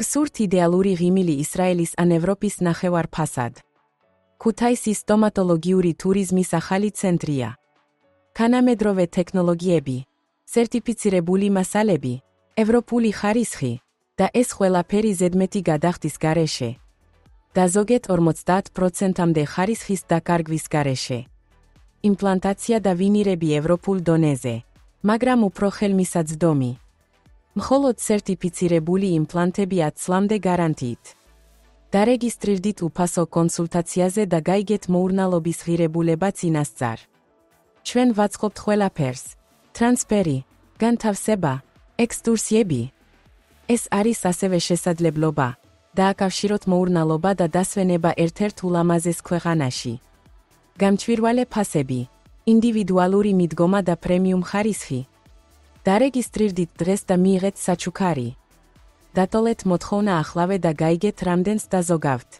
გსურთ იდეალური ღიმილი ისრაელის ან ევროპის ნახევარ ფასად. ქუთაისის სტომატოლოგიური ტურიზმის ახალი ცენტრია. თანამედროვე ტექნოლოგიები, სერტიფიცირებული მასალები, ევროპული ხარისხი და ეს ყველაფერი ზედმეტი გადახდის გარეშე. და ზოგადად 50%-მდე ხარისხის დაკარგვის გარეშე. იმპლანტაცია და ვინირები ევროპულ დონეზე, მაგრამ უფრო ხელმისაწვდომი. მხოლოდ სერტიფიცირებული იმპლანტები 10 წლამდე გარანტიით. დარეგისტრირდით უფასო კონსულტაციაზე და გაიგეთ მოურნალობის ღირებულება წინასწარ. ჩვენ ვაწყობთ ყველაფერს: ტრანსფერი, განთავსება, ექსკურსიები. ეს არის ასევე შესაძლებლობა, დააკავშიროთ მოურნალობა და დასვენება ერთ-ერთ ულამაზეს ქვეყანაში. გამჭვირვალე ფასები, ინდივიდუალური მიდგომა და პრემიუმ ხარისხი. დარეგისტრირდით დღეს და მიიღეთ საჩუქარი. დატოვეთ მოთხოვნა ახლავე და გაიგეთ რამდენს დაზოგავთ.